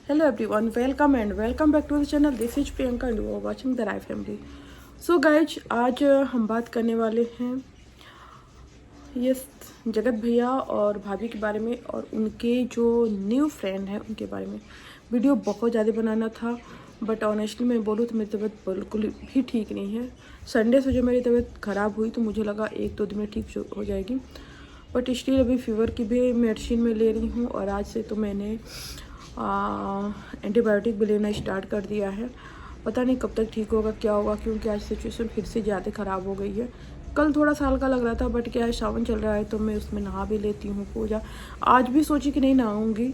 Hello everyone, welcome and welcome back to the channel. This is Priyanka and you are watching the Rai Family. So guys, आज हम बात करने वाले हैं ये जगत भैया और भाभी के बारे में और उनके जो न्यू फ्रेंड हैं उनके बारे में। वीडियो बहुत ज़्यादा बनाना था बट ऑनेस्टली मैं बोलूँ तो मेरी तबीयत बिल्कुल भी ठीक नहीं है। संडे से जो मेरी तबीयत ख़राब हुई तो मुझे लगा 1-2 दिन में ठीक हो जाएगी, बट स्टिल अभी फीवर की भी मेडिसिन में ले रही हूँ और आज से तो मैंने एंटीबायोटिक भी लेना स्टार्ट कर दिया है। पता नहीं कब तक ठीक होगा, क्या होगा, क्योंकि आज सिचुएशन फिर से ज़्यादा ख़राब हो गई है। कल थोड़ा सा हल्का लग रहा था बट क्या है, सावन चल रहा है तो मैं उसमें नहा भी लेती हूँ पूजा। आज भी सोची कि नहीं नहाऊंगी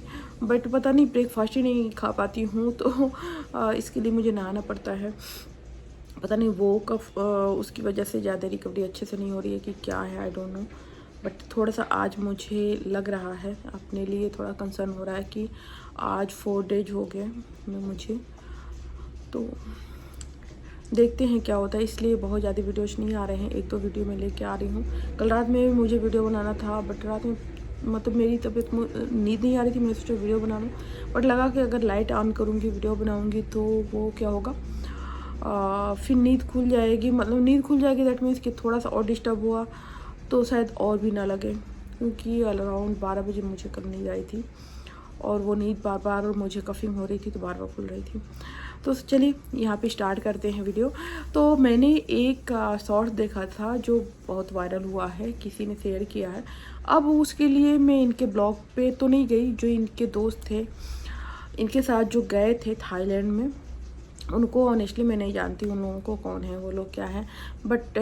बट पता नहीं ब्रेकफास्ट ही नहीं खा पाती हूँ तो इसके लिए मुझे नहाना पड़ता है। पता नहीं वो कब उसकी वजह से ज़्यादा रिकवरी अच्छे से नहीं हो रही है कि क्या है, आई डोंट नो। बट थोड़ा सा आज मुझे लग रहा है, अपने लिए थोड़ा कंसर्न हो रहा है कि आज 4 डेज हो गए मुझे, तो देखते हैं क्या होता है। इसलिए बहुत ज़्यादा वीडियोज़ नहीं आ रहे हैं, 1-2 वीडियो मैं लेके आ रही हूँ। कल रात में भी मुझे वीडियो बनाना था बट रात में मतलब मेरी तबीयत नींद नहीं आ रही थी, मैंने सोचा वीडियो बना लूँ बट लगा कि अगर लाइट ऑन करूँगी वीडियो बनाऊँगी तो वो क्या होगा, फिर नींद खुल जाएगी। मतलब नींद खुल जाएगी दैट मीन्स कि थोड़ा सा और डिस्टर्ब हुआ तो शायद और भी ना लगे, क्योंकि अराउंड 12 बजे मुझे कल नींद आई थी और वो नींद बार बार और मुझे कफिंग हो रही थी तो बार बार खुल रही थी। तो चलिए यहाँ पे स्टार्ट करते हैं वीडियो। तो मैंने एक शॉर्ट देखा था जो बहुत वायरल हुआ है, किसी ने शेयर किया है। अब उसके लिए मैं इनके ब्लॉग पे तो नहीं गई, जो इनके दोस्त थे इनके साथ जो गए थे थाईलैंड में, उनको ऑनेस्टली मैं नहीं जानती उन लोगों को कौन है, वो लोग क्या है, बट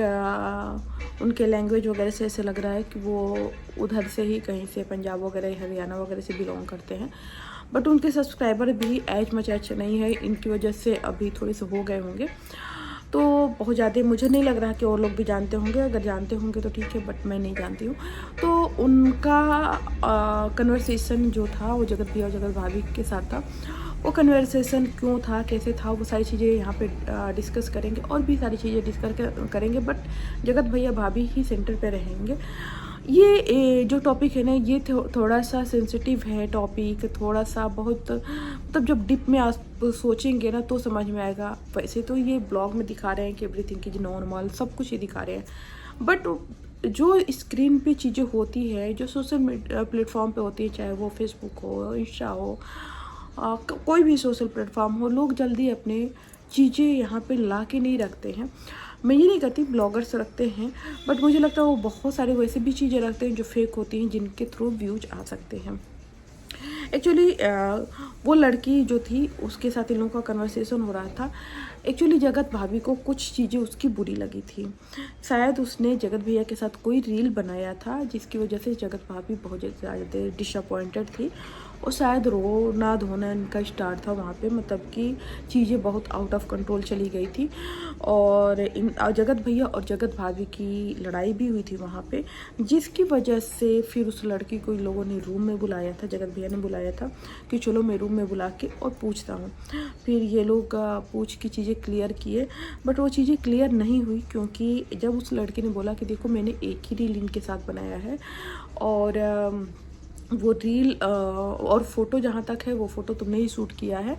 उनके लैंग्वेज वगैरह से ऐसे लग रहा है कि वो उधर से ही कहीं से पंजाब वगैरह हरियाणा वगैरह से बिलोंग करते हैं। बट उनके सब्सक्राइबर भी एज मच एच नहीं है, इनकी वजह से अभी थोड़े से हो गए होंगे, तो बहुत ज़्यादा मुझे नहीं लग रहा कि और लोग भी जानते होंगे। अगर जानते होंगे तो ठीक है बट मैं नहीं जानती हूँ। तो उनका कन्वर्सेशन जो था वो जगत भैया और जगत भाभी के साथ था। वो कन्वर्सेशन क्यों था, कैसे था, वो सारी चीज़ें यहाँ पे डिस्कस करेंगे और भी सारी चीज़ें डिस्कस करेंगे, बट जगत भैया भाभी ही सेंटर पे रहेंगे। ये जो टॉपिक है ना, ये थोड़ा सा सेंसिटिव है टॉपिक, थोड़ा सा बहुत मतलब जब डिप में आप सोचेंगे ना तो समझ में आएगा। वैसे तो ये ब्लॉग में दिखा रहे हैं कि एवरीथिंग इज नॉर्मल, सब कुछ ये दिखा रहे हैं, बट जो स्क्रीन पे चीज़ें होती है, जो सोशल मीडिया प्लेटफॉर्म पे होती है, चाहे वो फेसबुक हो, इंस्टा हो, कोई भी सोशल प्लेटफॉर्म हो, लोग जल्दी अपने चीज़ें यहाँ पे ला के नहीं रखते हैं। मैं ये नहीं कहती ब्लॉगर्स रखते हैं, बट मुझे लगता है वो बहुत सारे वैसे भी चीज़ें रखते हैं जो फेक होती हैं, जिनके थ्रू व्यूज आ सकते हैं। एक्चुअली वो लड़की जो थी उसके साथ इन लोगों का कन्वर्सेशन हो रहा था। एक्चुअली जगत भाभी को कुछ चीज़ें उसकी बुरी लगी थी। शायद उसने जगत भैया के साथ कोई रील बनाया था जिसकी वजह से जगत भाभी बहुत ज़्यादा डिसअपॉइंटेड थी और शायद रोना धोना इनका स्टार्ट था वहाँ पे। मतलब कि चीज़ें बहुत आउट ऑफ कंट्रोल चली गई थी और जगत भैया और जगत भाभी की लड़ाई भी हुई थी वहाँ पे, जिसकी वजह से फिर उस लड़की को इन लोगों ने रूम में बुलाया था, जगत भैया ने बुलाया था कि चलो मैं रूम में बुला के और पूछता हूँ। फिर ये लोग पूछ की चीज़ें क्लियर किए, बट वो चीज़ें क्लियर नहीं हुई, क्योंकि जब उस लड़की ने बोला कि देखो मैंने एक ही रील इनके साथ बनाया है और वो रील और फ़ोटो जहाँ तक है वो फ़ोटो तुमने ही शूट किया है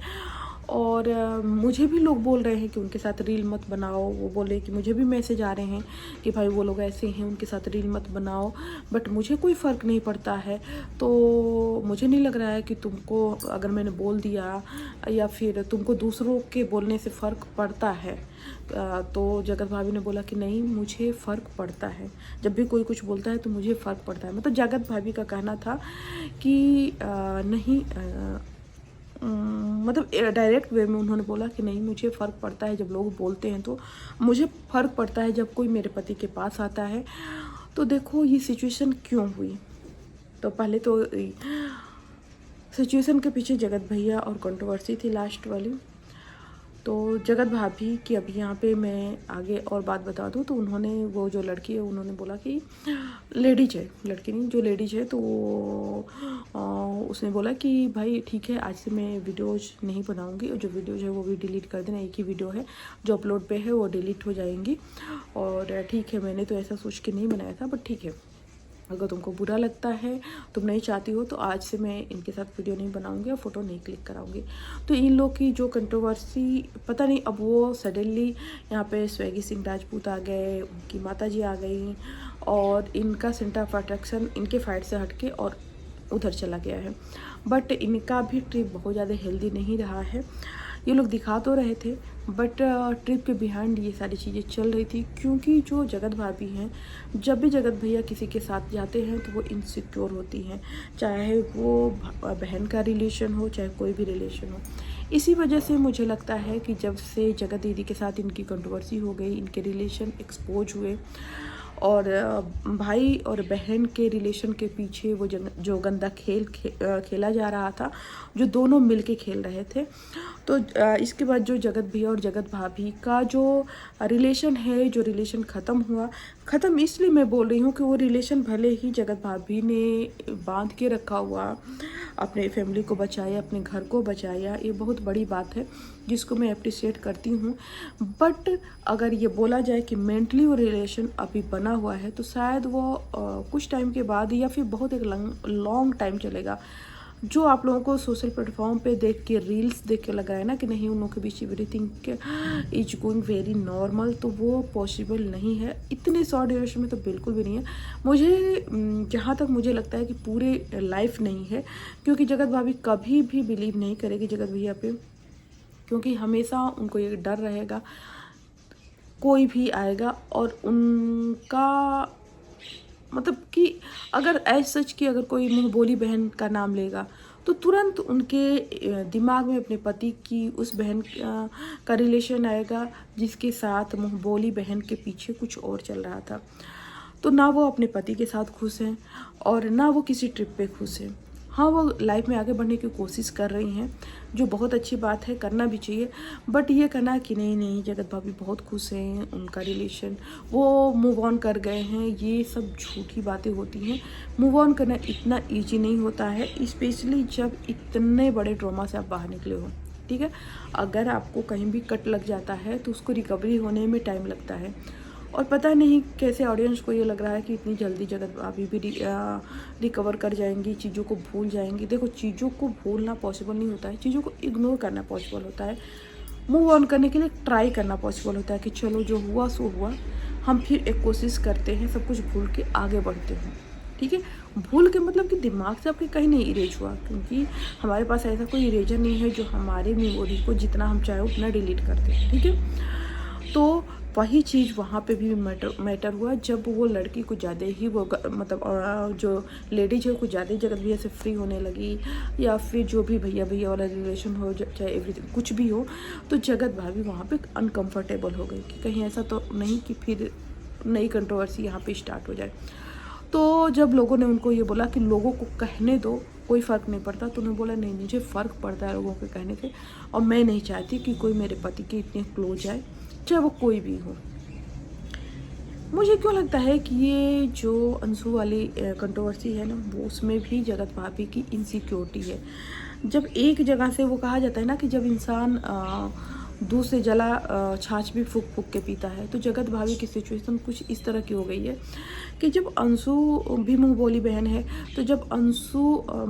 और मुझे भी लोग बोल रहे हैं कि उनके साथ रील मत बनाओ। वो बोले कि मुझे भी मैसेज आ रहे हैं कि भाई वो लोग ऐसे हैं, उनके साथ रील मत बनाओ, बट मुझे कोई फ़र्क नहीं पड़ता है। तो मुझे नहीं लग रहा है कि तुमको अगर मैंने बोल दिया या फिर तुमको दूसरों के बोलने से फ़र्क पड़ता है। तो जगत भाभी ने बोला कि नहीं मुझे फ़र्क पड़ता है, जब भी कोई कुछ बोलता है तो मुझे फ़र्क पड़ता है। मतलब जगत भाभी का कहना था कि नहीं मतलब डायरेक्ट वे में उन्होंने बोला कि नहीं मुझे फ़र्क पड़ता है, जब लोग बोलते हैं तो मुझे फ़र्क पड़ता है जब कोई मेरे पति के पास आता है। तो देखो ये सिचुएशन क्यों हुई। तो पहले तो सिचुएशन के पीछे जगत भैया और कंट्रोवर्सी थी लास्ट वाली। तो जगत भाभी की अभी यहाँ पे मैं आगे और बात बता दूँ तो उन्होंने वो जो लड़की है उन्होंने बोला कि लेडीज है, लड़की नहीं जो लेडीज है, तो उसने बोला कि भाई ठीक है आज से मैं वीडियोज़ नहीं बनाऊंगी और जो वीडियोज़ है वो भी डिलीट कर देना, एक ही वीडियो है जो अपलोड पे है वो डिलीट हो जाएंगी। और ठीक है मैंने तो ऐसा सोच के नहीं बनाया था बट ठीक है। अगर तुमको बुरा लगता है, तुम नहीं चाहती हो, तो आज से मैं इनके साथ वीडियो नहीं बनाऊंगी और फ़ोटो नहीं क्लिक कराऊंगी। तो इन लोग की जो कंट्रोवर्सी, पता नहीं अब वो सडनली यहाँ पे स्वैगी सिंह राजपूत आ गए, उनकी माता जी आ गई और इनका सेंटर ऑफ अट्रैक्शन इनके फाइट से हटके और उधर चला गया है। बट इनका भी ट्रिप बहुत ज़्यादा हेल्दी नहीं रहा है। ये लोग दिखा तो रहे थे, बट ट्रिप के बिहाइंड ये सारी चीज़ें चल रही थी, क्योंकि जो जगत भाभी हैं, जब भी जगत भैया किसी के साथ जाते हैं तो वो इनसिक्योर होती हैं, चाहे वो बहन का रिलेशन हो, चाहे कोई भी रिलेशन हो। इसी वजह से मुझे लगता है कि जब से जगत दीदी के साथ इनकी कंट्रोवर्सी हो गई, इनके रिलेशन एक्सपोज हुए और भाई और बहन के रिलेशन के पीछे वो जो गंदा खेला जा रहा था, जो दोनों मिलके खेल रहे थे, तो इसके बाद जो जगत भैया और जगत भाभी का जो रिलेशन है, जो रिलेशन ख़त्म इसलिए मैं बोल रही हूँ कि वो रिलेशन भले ही जगत भाभी ने बांध के रखा हुआ, अपने फैमिली को बचाया, अपने घर को बचाया, ये बहुत बड़ी बात है जिसको मैं अप्रिशिएट करती हूँ। बट अगर ये बोला जाए कि मेंटली वो रिलेशन अभी बना हुआ है, तो शायद वो कुछ टाइम के बाद या फिर बहुत एक लॉन्ग टाइम चलेगा। जो आप लोगों को सोशल प्लेटफॉर्म पे देख के, रील्स देख के लगा है ना कि नहीं उन लोगों के बीच everything is going very normal, तो वो पॉसिबल नहीं है। इतने शॉर्ट ड्यूरेशन में तो बिल्कुल भी नहीं है। मुझे जहाँ तक मुझे लगता है कि पूरे लाइफ नहीं है, क्योंकि जगत भाभी कभी भी बिलीव नहीं करेगी जगत भैया पे, क्योंकि हमेशा उनको ये डर रहेगा कोई भी आएगा और उनका मतलब कि अगर ऐज सच की अगर कोई मुँह बोली बहन का नाम लेगा तो तुरंत उनके दिमाग में अपने पति की उस बहन का रिलेशन आएगा जिसके साथ मुँह बोली बहन के पीछे कुछ और चल रहा था। तो ना वो अपने पति के साथ खुश हैं और ना वो किसी ट्रिप पे खुश हैं। हाँ, वो लाइफ में आगे बढ़ने की कोशिश कर रही हैं, जो बहुत अच्छी बात है, करना भी चाहिए। बट ये कहना कि नहीं जगत भाभी बहुत खुश हैं, उनका रिलेशन वो मूव ऑन कर गए हैं, ये सब झूठी बातें होती हैं। मूव ऑन करना इतना ईजी नहीं होता है, स्पेशली जब इतने बड़े ट्रॉमा से आप बाहर निकले हो। ठीक है, अगर आपको कहीं भी कट लग जाता है तो उसको रिकवरी होने में टाइम लगता है। और पता नहीं कैसे ऑडियंस को ये लग रहा है कि इतनी जल्दी जगत भाभी भी रिकवर कर जाएंगी, चीज़ों को भूल जाएंगी। देखो, चीज़ों को भूलना पॉसिबल नहीं होता है, चीज़ों को इग्नोर करना पॉसिबल होता है। मूव ऑन करने के लिए ट्राई करना पॉसिबल होता है कि चलो जो हुआ सो हुआ, हम फिर एक कोशिश करते हैं, सब कुछ भूल के आगे बढ़ते हैं। ठीक है, भूल के मतलब कि दिमाग से आपके कहीं नहीं इरेज हुआ, क्योंकि हमारे पास ऐसा कोई इरेजर नहीं है जो हमारे मेमोरी को जितना हम चाहे उतना डिलीट कर दे। ठीक है, तो वही चीज़ वहाँ पे भी मैटर हुआ जब वो लड़की कुछ ज़्यादा ही वो मतलब जो लेडीज है कुछ ज़्यादा ही जगत भैया से फ्री होने लगी, या फिर जो भी भैया भैया वाला रिलेशन हो, चाहे एवरीथिंग कुछ भी हो, तो जगत भाभी वहाँ पे अनकंफर्टेबल हो गई कि कहीं ऐसा तो नहीं कि फिर नई कंट्रोवर्सी यहाँ पे स्टार्ट हो जाए। तो जब लोगों ने उनको ये बोला कि लोगों को कहने दो, कोई फ़र्क नहीं पड़ता, तो उन्होंने बोला नहीं, मुझे फ़र्क पड़ता है लोगों के कहने से, और मैं नहीं चाहती कि कोई मेरे पति के इतने क्लोज आए, चाहे वो कोई भी हो। मुझे क्यों लगता है कि ये जो अंशु वाली कंट्रोवर्सी है ना, वो उसमें भी जगत भाभी की इनसिक्योरिटी है। जब एक जगह से वो कहा जाता है ना कि जब इंसान दूध से जला छाछ भी फूक फूक के पीता है, तो जगत भाभी की सिचुएशन कुछ इस तरह की हो गई है कि जब अंशु भी मुँह बोली बहन है, तो जब अंशु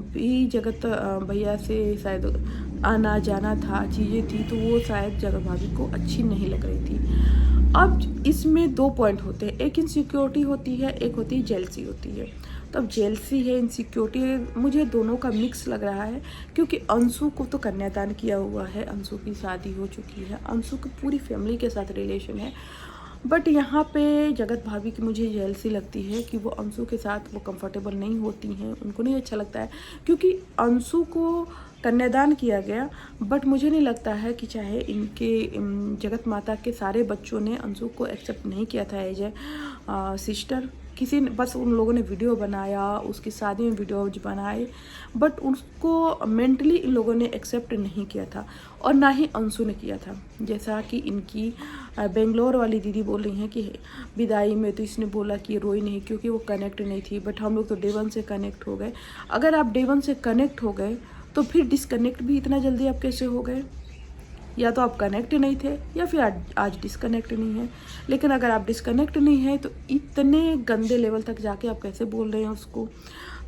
भी जगत भैया से शायद आना जाना था, चीज़ें थी, तो वो शायद जगत भाभी को अच्छी नहीं लग रही थी। अब इसमें दो पॉइंट होते हैं, एक इनसिक्योरिटी होती है, एक होती है जेलसी होती है। तो अब जेलसी है, इनसिक्योरिटी है, मुझे दोनों का मिक्स लग रहा है, क्योंकि अंशु को तो कन्यादान किया हुआ है, अंशु की शादी हो चुकी है, अंशु की पूरी फैमिली के साथ रिलेशन है। बट यहाँ पे जगत भाभी की मुझे जेलसी लगती है कि वो अंशु के साथ वो कंफर्टेबल नहीं होती हैं, उनको नहीं अच्छा लगता है, क्योंकि अंशु को कन्यादान किया गया, बट मुझे नहीं लगता है कि चाहे इनके जगत माता के सारे बच्चों ने अंशु को एक्सेप्ट नहीं किया था एज ए सिस्टर। किसी ने बस उन लोगों ने वीडियो बनाया, उसकी शादी में वीडियोज बनाए, बट उसको मेंटली इन लोगों ने एक्सेप्ट नहीं किया था, और ना ही अंशु ने किया था। जैसा कि इनकी बेंगलोर वाली दीदी बोल रही हैं कि विदाई में तो इसने बोला कि रोई नहीं क्योंकि वो कनेक्ट नहीं थी, बट हम लोग तो डे वन से कनेक्ट हो गए। अगर आप डे वन से कनेक्ट हो गए तो फिर डिसकनेक्ट भी इतना जल्दी आप कैसे हो गए? या तो आप कनेक्ट नहीं थे या फिर आज डिस्कनेक्ट नहीं है। लेकिन अगर आप डिस्कनेक्ट नहीं है तो इतने गंदे लेवल तक जाके आप कैसे बोल रहे हैं उसको?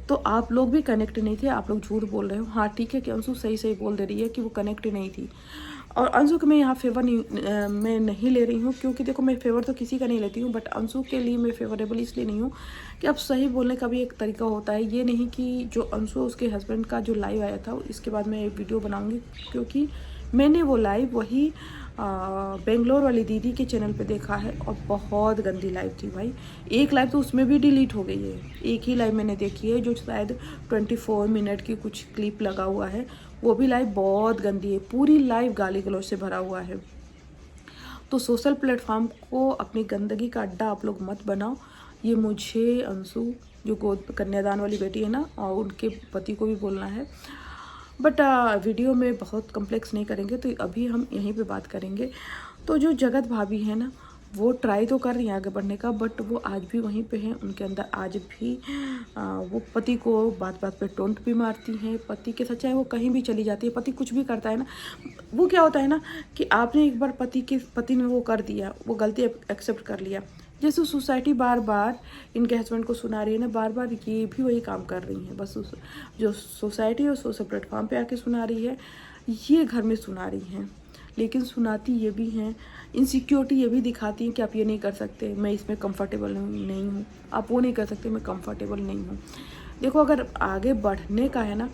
तो आप लोग भी कनेक्ट नहीं थे, आप लोग झूठ बोल रहे हो। हाँ ठीक है कि अंशु सही सही बोल दे रही है कि वो कनेक्ट नहीं थी। और अंशु के मैं यहाँ फेवर नहीं मैं नहीं ले रही हूँ, क्योंकि देखो मैं फेवर तो किसी का नहीं लेती हूँ, बट अंशु के लिए मैं फेवरेबल इसलिए नहीं हूँ कि अब सही बोलने का भी एक तरीका होता है। ये नहीं कि जो अंशु उसके हस्बैंड का जो लाइव आया था इसके बाद मैं एक वीडियो बनाऊँगी, क्योंकि मैंने वो लाइव वही बेंगलोर वाली दीदी के चैनल पे देखा है और बहुत गंदी लाइव थी भाई। एक लाइव तो उसमें भी डिलीट हो गई है, एक ही लाइव मैंने देखी है जो शायद 24 मिनट की कुछ क्लिप लगा हुआ है, वो भी लाइव बहुत गंदी है, पूरी लाइव गाली गलौज से भरा हुआ है। तो सोशल प्लेटफॉर्म को अपनी गंदगी का अड्डा आप लोग मत बनाओ। ये मुझे अंशु जो गोद कन्यादान वाली बेटी है ना, और उनके पति को भी बोलना है। बट वीडियो में बहुत कम्प्लेक्स नहीं करेंगे, तो अभी हम यहीं पे बात करेंगे। तो जो जगत भाभी है ना, वो ट्राई तो कर रही हैं आगे बढ़ने का, बट वो आज भी वहीं पे हैं। उनके अंदर आज भी वो पति को बात बात पे टोंट भी मारती हैं। पति के साथ चाहे वो कहीं भी चली जाती है, पति कुछ भी करता है ना, वो क्या होता है ना कि आपने एक बार पति ने वो कर दिया, वो गलती एक्सेप्ट कर लिया। जैसे सोसाइटी बार बार इनके हस्बैंड को सुना रही है ना, बार बार ये भी वही काम कर रही हैं। बस जो सोसाइटी और सोशल प्लेटफॉर्म पे आके सुना रही है, ये घर में सुना रही हैं। लेकिन सुनाती ये भी हैं, इनसिक्योरिटी ये भी दिखाती हैं कि आप ये नहीं कर सकते, मैं इसमें कंफर्टेबल नहीं हूँ, आप वो नहीं कर सकते, मैं कंफर्टेबल नहीं हूँ। देखो अगर आगे बढ़ने का है ना,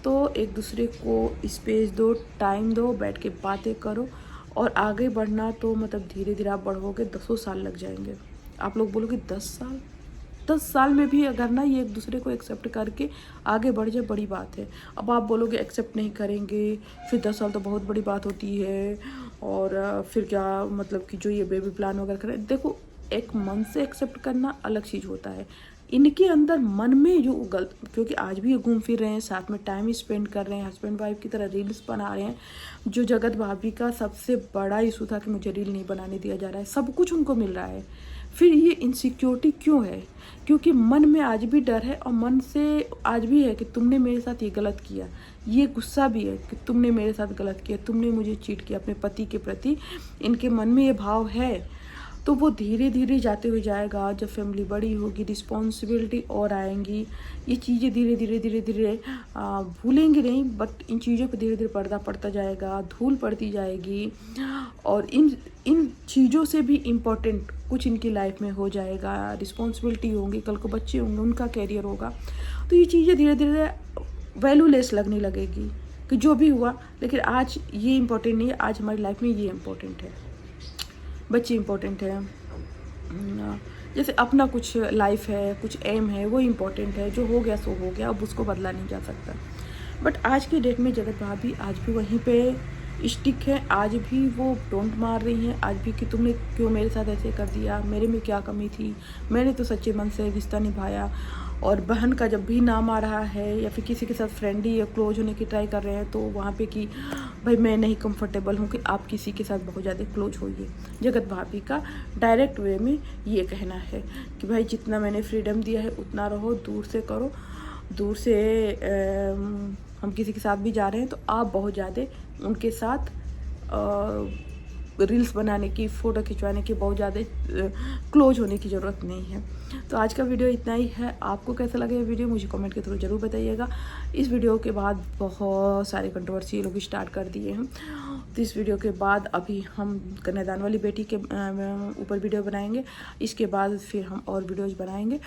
तो एक दूसरे को स्पेस दो, टाइम दो, बैठ के बातें करो। और आगे बढ़ना तो मतलब धीरे धीरे आप बढ़ोगे, 10 साल लग जाएंगे। आप लोग बोलोगे 10 साल में भी अगर ना ये एक दूसरे को एक्सेप्ट करके आगे बढ़ जाए, बड़ी बात है। अब आप बोलोगे एक्सेप्ट नहीं करेंगे, फिर 10 साल तो बहुत बड़ी बात होती है, और फिर क्या मतलब कि जो ये बेबी प्लान वगैरह करें। देखो एक मन से एक्सेप्ट करना अलग चीज़ होता है, इनके अंदर मन में जो गलत, क्योंकि आज भी ये घूम फिर रहे हैं, साथ में टाइम स्पेंड कर रहे हैं, हस्बैंड वाइफ की तरह रील्स बना रहे हैं। जो जगत भाभी का सबसे बड़ा इशू था कि मुझे रील नहीं बनाने दिया जा रहा है, सब कुछ उनको मिल रहा है, फिर ये इनसिक्योरिटी क्यों है? क्योंकि मन में आज भी डर है, और मन से आज भी है कि तुमने मेरे साथ ये गलत किया। ये गुस्सा भी है कि तुमने मेरे साथ गलत किया, तुमने मुझे चीट किया अपने पति के प्रति। इनके मन में ये भाव है। तो वो धीरे धीरे जाते हुए जाएगा, जब फैमिली बड़ी होगी, रिस्पॉन्सिबिलिटी और आएंगी, ये चीज़ें धीरे धीरे धीरे धीरे भूलेंगे नहीं, बट इन चीज़ों पर धीरे धीरे पर्दा पड़ता जाएगा, धूल पड़ती जाएगी। और इन चीज़ों से भी इम्पोर्टेंट कुछ इनकी लाइफ में हो जाएगा, रिस्पॉन्सिबिलिटी होंगी, कल को बच्चे होंगे, उनका कैरियर होगा। तो ये चीज़ें धीरे धीरे वैल्यूलेस लगने लगेगी कि जो भी हुआ, लेकिन आज ये इम्पोर्टेंट नहीं है, आज हमारी लाइफ में ये इम्पोर्टेंट है, बच्चे इम्पोर्टेंट है, जैसे अपना कुछ लाइफ है, कुछ एम है, वो इम्पोर्टेंट है। जो हो गया सो हो गया, अब उसको बदला नहीं जा सकता। बट आज की डेट में जगत भाभी आज भी वहीं पे स्टिक है, आज भी वो टोंट मार रही हैं, आज भी कि तुमने क्यों मेरे साथ ऐसे कर दिया, मेरे में क्या कमी थी, मैंने तो सच्चे मन से रिश्ता निभाया। और बहन का जब भी नाम आ रहा है, या फिर किसी के साथ फ्रेंडली या क्लोज होने की ट्राई कर रहे हैं, तो वहाँ पे कि भाई मैं नहीं कंफर्टेबल हूँ कि आप किसी के साथ बहुत ज़्यादा क्लोज होइए। जगत भाभी का डायरेक्ट वे में ये कहना है कि भाई जितना मैंने फ्रीडम दिया है उतना रहो, दूर से करो। दूर से हम किसी के साथ भी जा रहे हैं तो आप बहुत ज़्यादा उनके साथ रील्स बनाने की, फ़ोटो खिंचवाने की, बहुत ज़्यादा क्लोज होने की ज़रूरत नहीं है। तो आज का वीडियो इतना ही है। आपको कैसा लगा ये वीडियो मुझे कमेंट के थ्रू ज़रूर बताइएगा। इस वीडियो के बाद बहुत सारे कंट्रोवर्सी लोग स्टार्ट कर दिए हैं, तो इस वीडियो के बाद अभी हम कन्यादान वाली बेटी के ऊपर वीडियो बनाएंगे, इसके बाद फिर हम और वीडियोज़ बनाएंगे।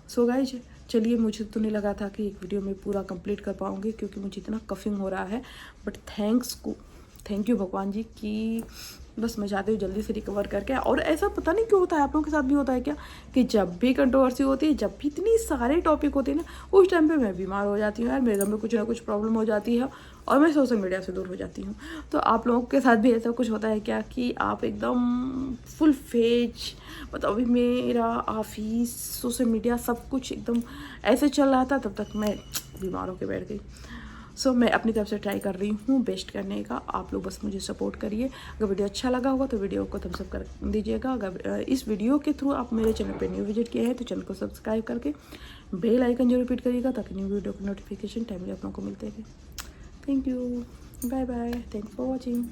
सो गाइज चलिए, मुझे तो नहीं लगा था कि एक वीडियो में पूरा कंप्लीट कर पाऊँगी, क्योंकि मुझे इतना कफिंग हो रहा है। बट थैंक यू भगवान जी कि बस मैं चाहती हूँ जल्दी से रिकवर करके। और ऐसा पता नहीं क्यों होता है, आप लोगों के साथ भी होता है क्या, कि जब भी कंट्रोवर्सी होती है, जब भी इतनी सारे टॉपिक होते हैं ना, उस टाइम पे मैं बीमार हो जाती हूँ यार, मेरे घर में कुछ ना कुछ प्रॉब्लम हो जाती है और मैं सोशल मीडिया से दूर हो जाती हूँ। तो आप लोगों के साथ भी ऐसा कुछ होता है क्या कि आप एकदम फुल फेज, मतलब अभी मेरा ऑफिस, सोशल मीडिया सब कुछ एकदम ऐसे चल रहा था, तब तक मैं बीमार होकर बैठ गई। सो मैं अपनी तरफ से ट्राई कर रही हूँ बेस्ट करने का। आप लोग बस मुझे सपोर्ट करिए। अगर वीडियो अच्छा लगा होगा तो वीडियो को थम्स अप कर दीजिएगा। अगर इस वीडियो के थ्रू आप मेरे चैनल पे न्यू विजिट किए हैं तो चैनल को सब्सक्राइब करके बेल आइकन जरूर हिट करिएगा, ताकि न्यू वीडियो की नोटिफिकेशन टाइमली आप लोगों को मिलते रहे। Thank you, bye bye, thanks for watching.